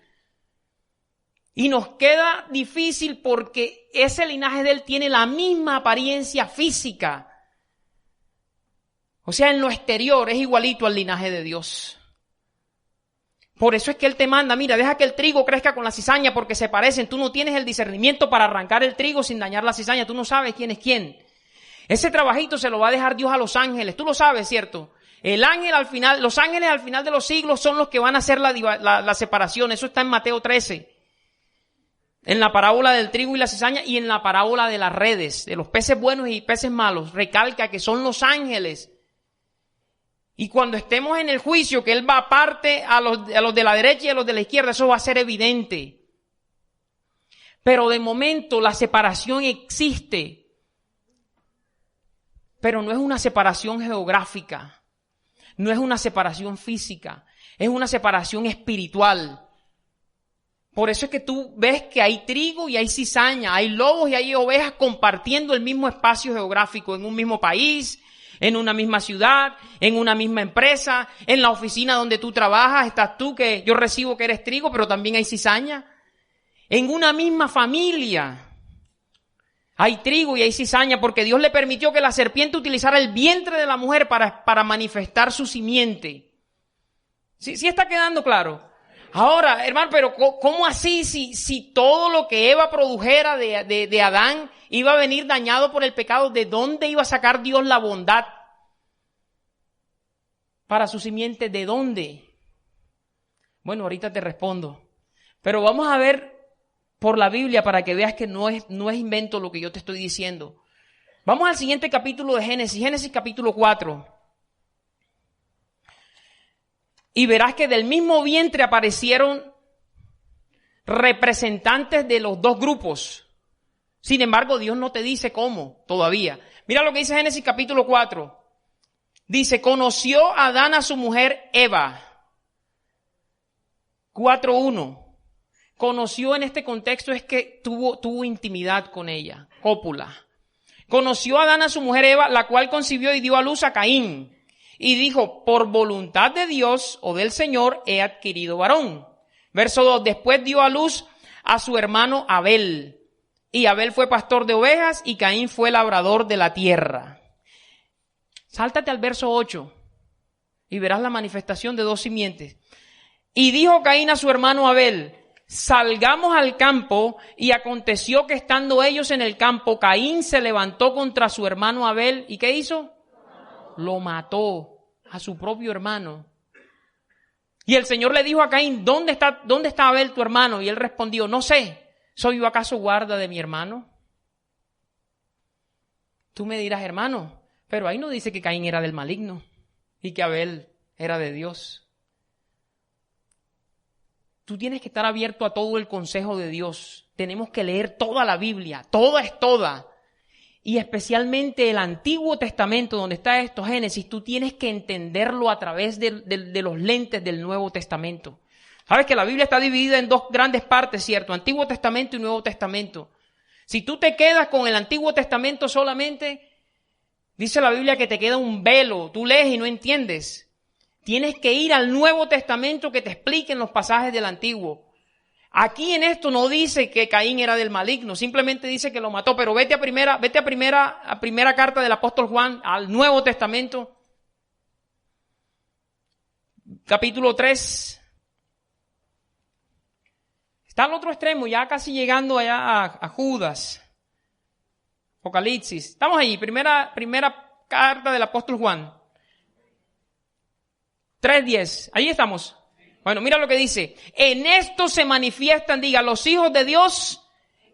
Y nos queda difícil porque ese linaje de él tiene la misma apariencia física. O sea, en lo exterior es igualito al linaje de Dios. Por eso es que Él te manda, mira, deja que el trigo crezca con la cizaña porque se parecen. Tú no tienes el discernimiento para arrancar el trigo sin dañar la cizaña. Tú no sabes quién es quién. Ese trabajito se lo va a dejar Dios a los ángeles. Tú lo sabes, ¿cierto? El ángel al final, los ángeles al final de los siglos son los que van a hacer la separación. Eso está en Mateo 13. En la parábola del trigo y la cizaña y en la parábola de las redes, de los peces buenos y peces malos. Recalca que son los ángeles. Y cuando estemos en el juicio, que Él va aparte a los de la derecha y a los de la izquierda, eso va a ser evidente. Pero de momento la separación existe. Pero no es una separación geográfica. No es una separación física. Es una separación espiritual. Por eso es que tú ves que hay trigo y hay cizaña, hay lobos y hay ovejas compartiendo el mismo espacio geográfico en un mismo país, en una misma ciudad, en una misma empresa, en la oficina donde tú trabajas, estás tú que yo recibo que eres trigo, pero también hay cizaña. En una misma familia hay trigo y hay cizaña porque Dios le permitió que la serpiente utilizara el vientre de la mujer para manifestar su simiente. ¿Sí está quedando claro? Ahora, hermano, pero ¿cómo así si todo lo que Eva produjera de Adán iba a venir dañado por el pecado? ¿De dónde iba a sacar Dios la bondad para su simiente? ¿De dónde? Bueno, ahorita te respondo. Pero vamos a ver por la Biblia para que veas que no es invento lo que yo te estoy diciendo. Vamos al siguiente capítulo de Génesis, Génesis capítulo 4. Y verás que del mismo vientre aparecieron representantes de los dos grupos. Sin embargo, Dios no te dice cómo todavía. Mira lo que dice Génesis capítulo 4. Dice, conoció Adán a su mujer Eva. 4:1. Conoció en este contexto es que tuvo intimidad con ella, cópula. Conoció Adán a su mujer Eva, la cual concibió y dio a luz a Caín. Y dijo, por voluntad de Dios o del Señor he adquirido varón. Verso 2, después dio a luz a su hermano Abel. Y Abel fue pastor de ovejas y Caín fue labrador de la tierra. Sáltate al verso 8 y verás la manifestación de dos simientes. Y dijo Caín a su hermano Abel, salgamos al campo, y aconteció que estando ellos en el campo, Caín se levantó contra su hermano Abel. ¿Y qué hizo? Lo mató a su propio hermano. Y el Señor le dijo a Caín, ¿dónde está Abel tu hermano? Y él respondió, no sé, ¿soy yo acaso guarda de mi hermano? Tú me dirás, hermano, pero ahí no dice que Caín era del maligno y que Abel era de Dios. Tú tienes que estar abierto a todo el consejo de Dios. Tenemos que leer toda la Biblia, toda es toda. Y especialmente el Antiguo Testamento, donde está esto, Génesis, tú tienes que entenderlo a través de los lentes del Nuevo Testamento. Sabes que la Biblia está dividida en dos grandes partes, ¿cierto? Antiguo Testamento y Nuevo Testamento. Si tú te quedas con el Antiguo Testamento solamente, dice la Biblia que te queda un velo. Tú lees y no entiendes. Tienes que ir al Nuevo Testamento que te expliquen los pasajes del Antiguo. Aquí en esto no dice que Caín era del maligno, simplemente dice que lo mató, pero vete a primera carta del apóstol Juan, al Nuevo Testamento, capítulo 3. Está al otro extremo, ya casi llegando allá a Judas, Apocalipsis. Estamos ahí, primera carta del apóstol Juan, 3:10, ahí estamos. Bueno, mira lo que dice. En esto se manifiestan, diga, los hijos de Dios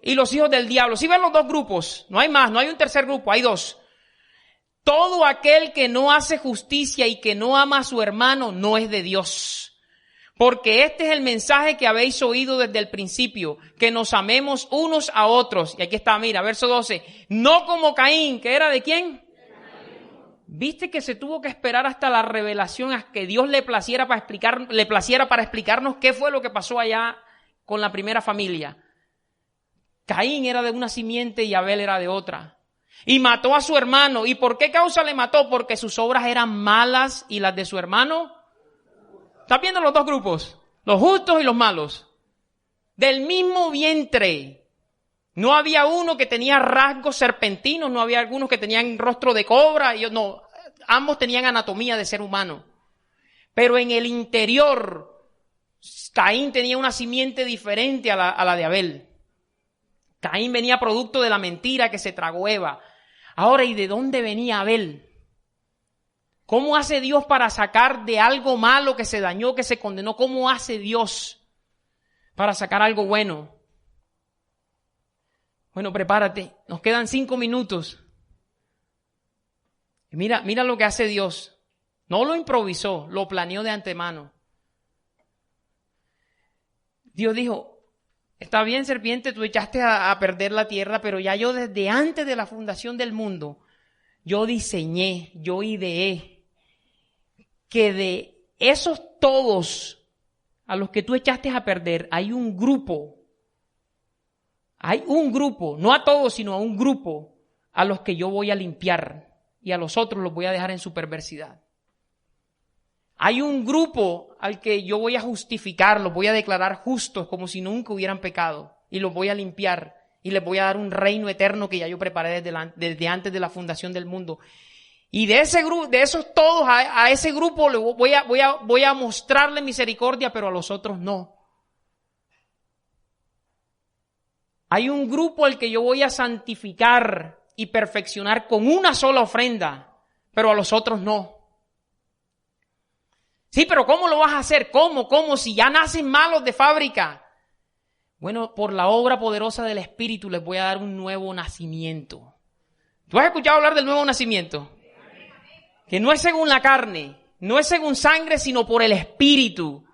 y los hijos del diablo. ¿Sí ven los dos grupos? No hay más, no hay un tercer grupo, hay dos. Todo aquel que no hace justicia y que no ama a su hermano no es de Dios. Porque este es el mensaje que habéis oído desde el principio, que nos amemos unos a otros. Y aquí está, mira, verso 12. No como Caín, ¿que era de quién? ¿Viste que se tuvo que esperar hasta la revelación, a que Dios le placiera para explicarnos qué fue lo que pasó allá con la primera familia? Caín era de una simiente y Abel era de otra. y mató a su hermano. ¿Y por qué causa le mató? Porque sus obras eran malas y las de su hermano. ¿Estás viendo los dos grupos? Los justos y los malos. Del mismo vientre. No había uno que tenía rasgos serpentinos, no había algunos que tenían rostro de cobra. No, ambos tenían anatomía de ser humano. Pero en el interior, Caín tenía una simiente diferente a la de Abel. Caín venía producto de la mentira que se tragó Eva. Ahora, ¿y de dónde venía Abel? ¿Cómo hace Dios para sacar de algo malo que se dañó, que se condenó? ¿Cómo hace Dios para sacar algo bueno? Bueno, prepárate. Nos quedan 5 minutos. Mira lo que hace Dios. No lo improvisó, lo planeó de antemano. Dios dijo, está bien, serpiente, tú echaste a perder la tierra, pero ya yo desde antes de la fundación del mundo, yo diseñé, yo ideé que de esos todos a los que tú echaste a perder, hay un grupo, no a todos, sino a un grupo a los que yo voy a limpiar y a los otros los voy a dejar en su perversidad. Hay un grupo al que yo voy a justificar, los voy a declarar justos como si nunca hubieran pecado y los voy a limpiar y les voy a dar un reino eterno que ya yo preparé desde antes de la fundación del mundo. Y de ese grupo, de esos todos, a ese grupo le voy a mostrarle misericordia, pero a los otros no. Hay un grupo al que yo voy a santificar y perfeccionar con una sola ofrenda, pero a los otros no. Sí, pero ¿cómo lo vas a hacer? ¿Cómo? Si ya nacen malos de fábrica. Bueno, por la obra poderosa del Espíritu les voy a dar un nuevo nacimiento. ¿Tú has escuchado hablar del nuevo nacimiento? Que no es según la carne, no es según sangre, sino por el Espíritu.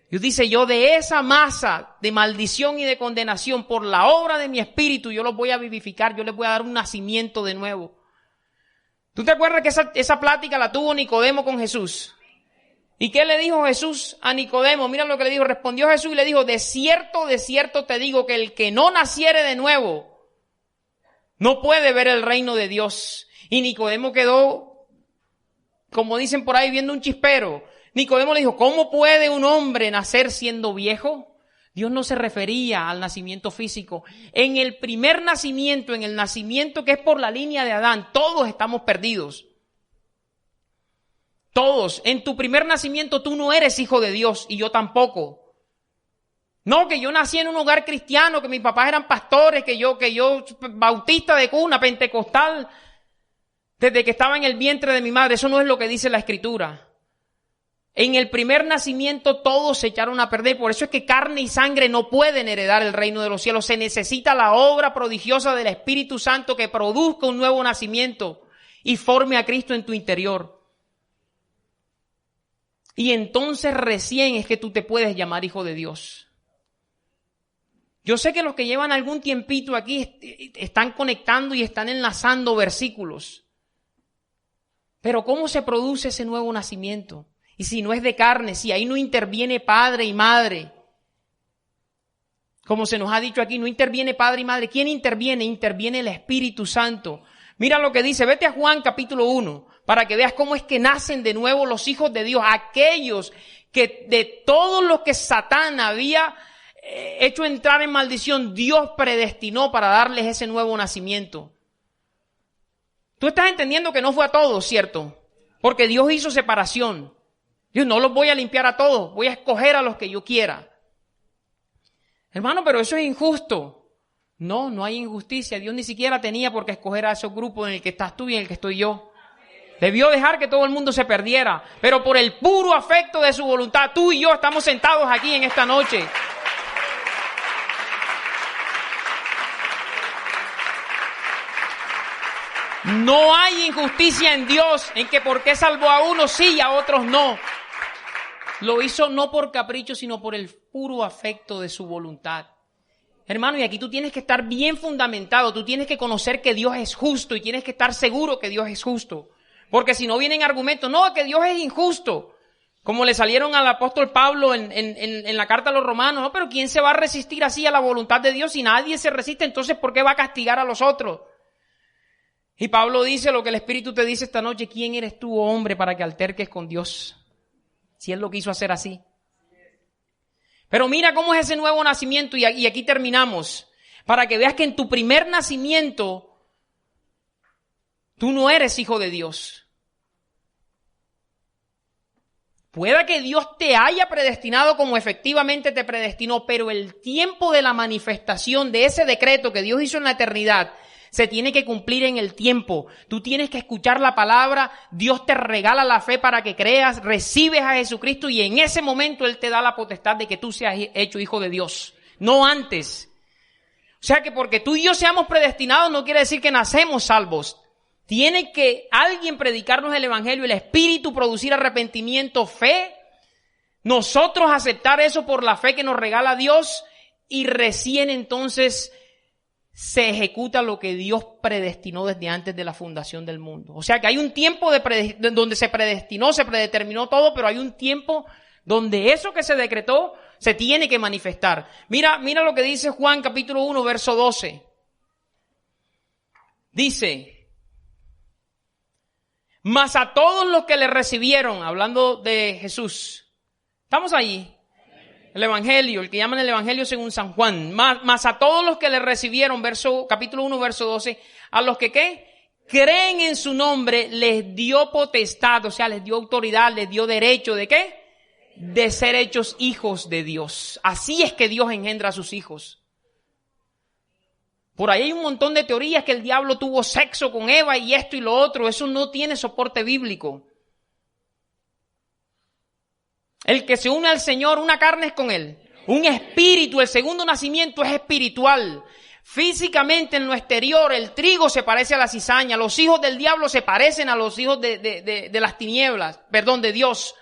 Dios dice, yo de esa masa de maldición y de condenación, por la obra de mi Espíritu, yo los voy a vivificar, yo les voy a dar un nacimiento de nuevo. ¿Tú te acuerdas que esa plática la tuvo Nicodemo con Jesús? ¿Y qué le dijo Jesús a Nicodemo? Mira lo que le dijo. Respondió Jesús y le dijo, de cierto te digo que el que no naciere de nuevo no puede ver el reino de Dios. Y Nicodemo quedó, como dicen por ahí, viendo un chispero. Nicodemo le dijo, ¿cómo puede un hombre nacer siendo viejo? Dios no se refería al nacimiento físico. En el primer nacimiento, en el nacimiento que es por la línea de Adán, todos estamos perdidos. Todos. En tu primer nacimiento tú no eres hijo de Dios y yo tampoco. No, que yo nací en un hogar cristiano, que mis papás eran pastores, que yo bautista de cuna, pentecostal, desde que estaba en el vientre de mi madre. Eso no es lo que dice la Escritura. En el primer nacimiento todos se echaron a perder. Por eso es que carne y sangre no pueden heredar el reino de los cielos. Se necesita la obra prodigiosa del Espíritu Santo que produzca un nuevo nacimiento y forme a Cristo en tu interior. Y entonces recién es que tú te puedes llamar hijo de Dios. Yo sé que los que llevan algún tiempito aquí están conectando y están enlazando versículos. Pero ¿cómo se produce ese nuevo nacimiento? Y si no es de carne, si ahí no interviene padre y madre. Como se nos ha dicho aquí, no interviene padre y madre. ¿Quién interviene? Interviene el Espíritu Santo. Mira lo que dice, vete a Juan capítulo 1, para que veas cómo es que nacen de nuevo los hijos de Dios, aquellos que de todos los que Satán había hecho entrar en maldición, Dios predestinó para darles ese nuevo nacimiento. Tú estás entendiendo que no fue a todos, ¿cierto? Porque Dios hizo separación. Dios, no los voy a limpiar a todos, voy a escoger a los que yo quiera. Hermano, pero eso es injusto. No hay injusticia. Dios ni siquiera tenía por qué escoger a esos grupos en el que estás tú y en el que estoy yo. Debió dejar que todo el mundo se perdiera. Pero por el puro afecto de su voluntad, tú y yo estamos sentados aquí en esta noche. No hay injusticia en Dios, en que porque salvó a unos sí y a otros no. Lo hizo no por capricho, sino por el puro afecto de su voluntad. Hermano, y aquí tú tienes que estar bien fundamentado, tú tienes que conocer que Dios es justo y tienes que estar seguro que Dios es justo. Porque si no vienen argumentos, no, que Dios es injusto. Como le salieron al apóstol Pablo en la carta a los romanos, no, pero ¿quién se va a resistir así a la voluntad de Dios? Si nadie se resiste, entonces ¿por qué va a castigar a los otros? Y Pablo dice lo que el Espíritu te dice esta noche: ¿quién eres tú, hombre, para que alterques con Dios? Si Él lo quiso hacer así. Pero mira cómo es ese nuevo nacimiento, y aquí terminamos, para que veas que en tu primer nacimiento tú no eres hijo de Dios. Pueda que Dios te haya predestinado como efectivamente te predestinó, pero el tiempo de la manifestación de ese decreto que Dios hizo en la eternidad se tiene que cumplir en el tiempo. Tú tienes que escuchar la palabra, Dios te regala la fe para que creas, recibes a Jesucristo y en ese momento Él te da la potestad de que tú seas hecho hijo de Dios, no antes. O sea que porque tú y yo seamos predestinados no quiere decir que nacemos salvos. Tiene que alguien predicarnos el evangelio, el Espíritu producir arrepentimiento, fe, nosotros aceptar eso por la fe que nos regala Dios y recién entonces se ejecuta lo que Dios predestinó desde antes de la fundación del mundo. O sea que hay un tiempo donde se predestinó, se predeterminó todo, pero hay un tiempo donde eso que se decretó se tiene que manifestar. Mira lo que dice Juan capítulo 1, verso 12. Dice: mas a todos los que le recibieron, hablando de Jesús, estamos ahí, el evangelio, el que llaman el evangelio según San Juan, mas a todos los que le recibieron, capítulo 1, verso 12, a los que ¿qué? Creen en su nombre, les dio potestad, o sea, les dio autoridad, les dio derecho, ¿de qué? De ser hechos hijos de Dios. Así es que Dios engendra a sus hijos. Por ahí hay un montón de teorías que el diablo tuvo sexo con Eva y esto y lo otro. Eso no tiene soporte bíblico. El que se une al Señor, una carne es con Él. Un espíritu, el segundo nacimiento es espiritual. Físicamente en lo exterior el trigo se parece a la cizaña. Los hijos del diablo se parecen a los hijos de las tinieblas, de Dios.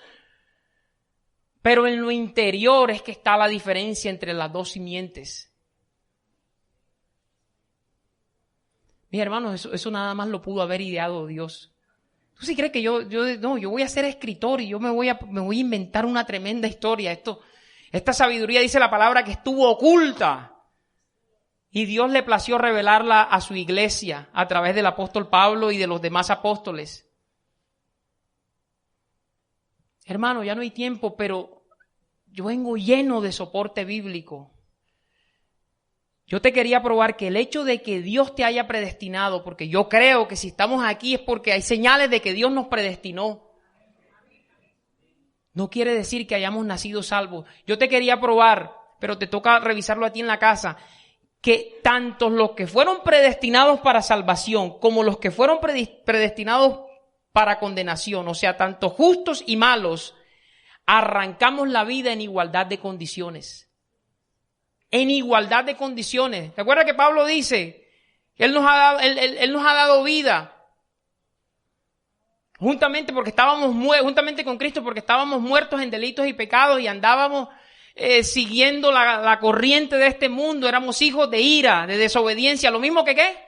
Pero en lo interior es que está la diferencia entre las dos simientes. Mis hermanos, eso nada más lo pudo haber ideado Dios. ¿Tú sí crees que yo voy a ser escritor y yo me voy a inventar una tremenda historia? Esta sabiduría, dice la palabra, que estuvo oculta. Y Dios le plació revelarla a su iglesia a través del apóstol Pablo y de los demás apóstoles. Hermano, ya no hay tiempo, pero yo vengo lleno de soporte bíblico. Yo te quería probar que el hecho de que Dios te haya predestinado, porque yo creo que si estamos aquí es porque hay señales de que Dios nos predestinó. No quiere decir que hayamos nacido salvos. Yo te quería probar, pero te toca revisarlo a ti en la casa, que tanto los que fueron predestinados para salvación como los que fueron predestinados para condenación, o sea, tanto justos y malos, arrancamos la vida en igualdad de condiciones. En igualdad de condiciones. ¿Te acuerdas que Pablo dice que Él nos ha dado vida juntamente con Cristo, porque estábamos muertos en delitos y pecados y andábamos siguiendo la corriente de este mundo? Éramos hijos de ira, de desobediencia, lo mismo que ¿qué?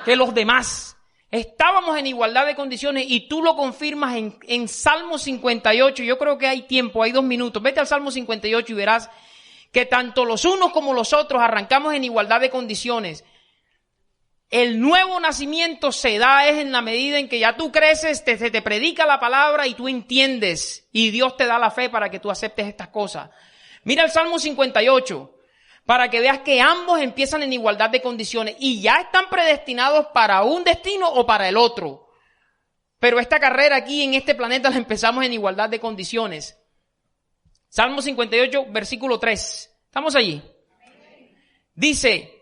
Que los demás. Estábamos en igualdad de condiciones y tú lo confirmas en Salmo 58. Yo creo que hay tiempo, hay 2 minutos. Vete al Salmo 58 y verás que tanto los unos como los otros arrancamos en igualdad de condiciones. El nuevo nacimiento se da es en la medida en que ya tú creces, se te predica la palabra y tú entiendes y Dios te da la fe para que tú aceptes estas cosas. Mira el Salmo 58 para que veas que ambos empiezan en igualdad de condiciones y ya están predestinados para un destino o para el otro. Pero esta carrera aquí en este planeta la empezamos en igualdad de condiciones. Salmo 58, versículo 3. ¿Estamos allí? Dice: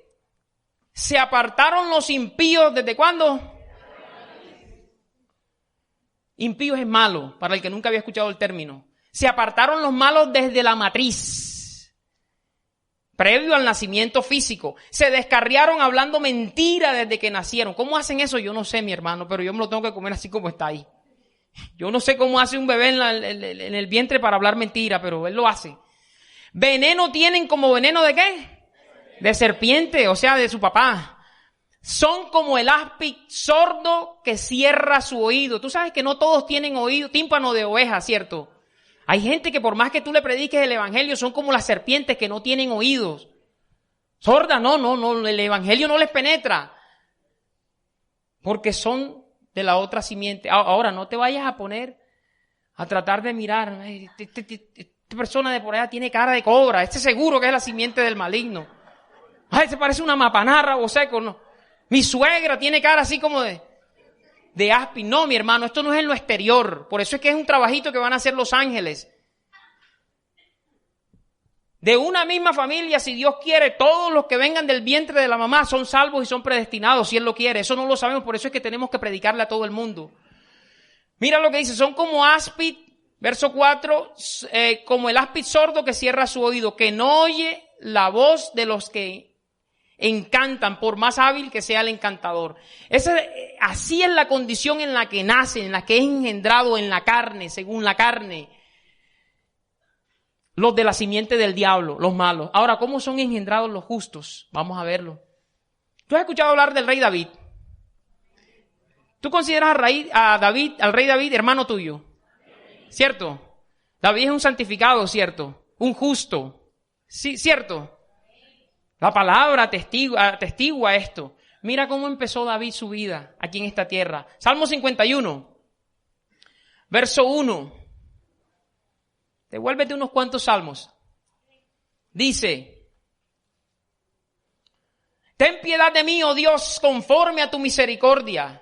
¿se apartaron los impíos desde cuándo? Impíos es malo, para el que nunca había escuchado el término. Se apartaron los malos desde la matriz, previo al nacimiento físico. Se descarriaron hablando mentira desde que nacieron. ¿Cómo hacen eso? Yo no sé, mi hermano, pero yo me lo tengo que comer así como está ahí. Yo no sé cómo hace un bebé en el vientre para hablar mentira, pero él lo hace. Veneno tienen como veneno ¿de qué? De serpiente, o sea, de su papá. Son como el áspid sordo que cierra su oído. Tú sabes que no todos tienen oído, tímpano de oveja, ¿cierto? Hay gente que por más que tú le prediques el evangelio, son como las serpientes que no tienen oídos. Sorda, no, el evangelio no les penetra. porque son de la otra simiente. Ahora, no te vayas a poner a tratar de mirar, esta persona de por allá tiene cara de cobra, este seguro que es la simiente del maligno. Ay, se parece una mapanarra o seco, no. Mi suegra tiene cara así como de áspid. No, mi hermano, esto no es en lo exterior. Por eso es que es un trabajito que van a hacer los ángeles. De una misma familia, si Dios quiere, todos los que vengan del vientre de la mamá son salvos y son predestinados, si Él lo quiere. Eso no lo sabemos, por eso es que tenemos que predicarle a todo el mundo. Mira lo que dice, son como áspid, verso 4, como el áspid sordo que cierra su oído, que no oye la voz de los que encantan, por más hábil que sea el encantador. Así es la condición en la que nace, en la que es engendrado en la carne, según la carne. Los de la simiente del diablo, los malos. Ahora, ¿cómo son engendrados los justos? Vamos a verlo. ¿Tú has escuchado hablar del rey David? ¿Tú consideras al rey David, hermano tuyo? ¿Cierto? David es un santificado, ¿cierto? Un justo. Sí, ¿cierto? La palabra atestigua esto. Mira cómo empezó David su vida aquí en esta tierra. Salmo 51, verso 1. Devuélvete unos cuantos salmos. Dice: ten piedad de mí, oh Dios, conforme a tu misericordia.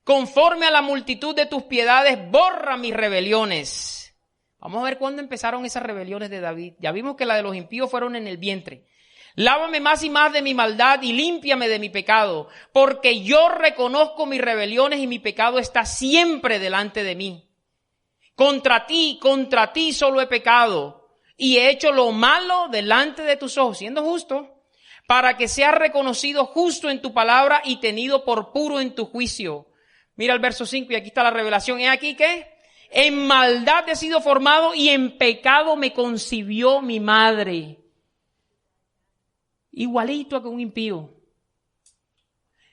Conforme a la multitud de tus piedades, borra mis rebeliones. Vamos a ver cuándo empezaron esas rebeliones de David. Ya vimos que la de los impíos fueron en el vientre. Lávame más y más de mi maldad y límpiame de mi pecado, porque yo reconozco mis rebeliones y mi pecado está siempre delante de mí. Contra ti solo he pecado y he hecho lo malo delante de tus ojos, siendo justo, para que seas reconocido justo en tu palabra y tenido por puro en tu juicio. Mira el verso 5 y aquí está la revelación. ¿Es aquí qué? En maldad he sido formado y en pecado me concibió mi madre. Igualito que un impío.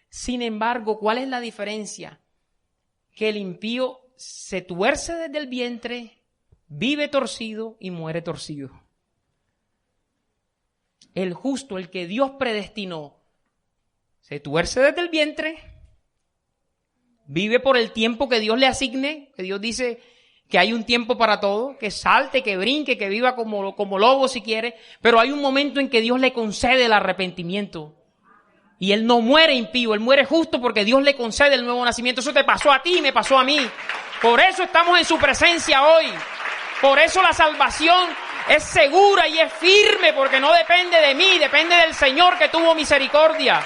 Sin embargo, ¿cuál es la diferencia? Que el impío se tuerce desde el vientre, vive torcido y muere torcido. El justo, el que Dios predestinó, se tuerce desde el vientre, vive por el tiempo que Dios le asigne, que Dios dice que hay un tiempo para todo, que salte, que brinque, que viva como lobo si quiere, pero hay un momento en que Dios le concede el arrepentimiento. Y él no muere impío, él muere justo porque Dios le concede el nuevo nacimiento. Eso te pasó a ti y me pasó a mí. Por eso estamos en su presencia hoy. Por eso la salvación es segura y es firme, porque no depende de mí, depende del Señor que tuvo misericordia.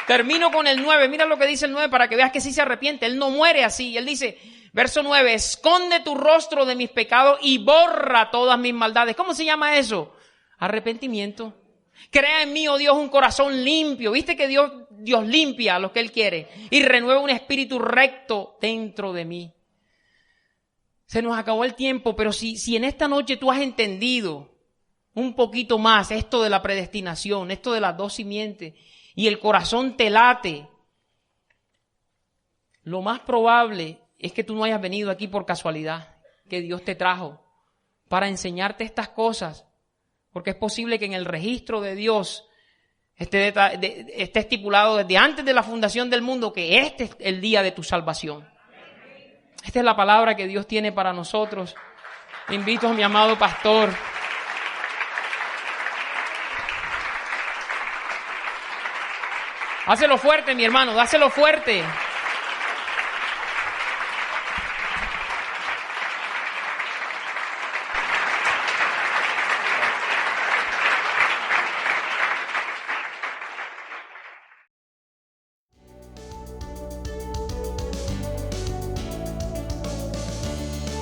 Termino con el 9. Mira lo que dice el 9 para que veas que sí se arrepiente. Él no muere así. Él dice, verso 9, esconde tu rostro de mis pecados y borra todas mis maldades. ¿Cómo se llama eso? Arrepentimiento. Crea en mí, oh Dios, un corazón limpio. ¿Viste que Dios limpia a los que Él quiere? Y renueva un espíritu recto dentro de mí. Se nos acabó el tiempo, pero si en esta noche tú has entendido un poquito más esto de la predestinación, esto de las dos simientes, y el corazón te late, lo más probable es que tú no hayas venido aquí por casualidad, que Dios te trajo para enseñarte estas cosas, porque es posible que en el registro de Dios esté estipulado desde antes de la fundación del mundo que este es el día de tu salvación. Esta es la palabra que Dios tiene para nosotros. Invito a mi amado pastor. Hácelo fuerte, mi hermano, dáselo fuerte.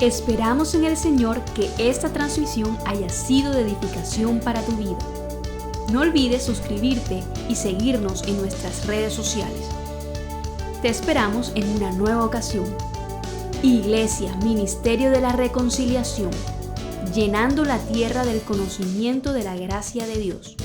Esperamos en el Señor que esta transmisión haya sido de edificación para tu vida. No olvides suscribirte y seguirnos en nuestras redes sociales. Te esperamos en una nueva ocasión. Iglesia, Ministerio de la Reconciliación, llenando la tierra del conocimiento de la gracia de Dios.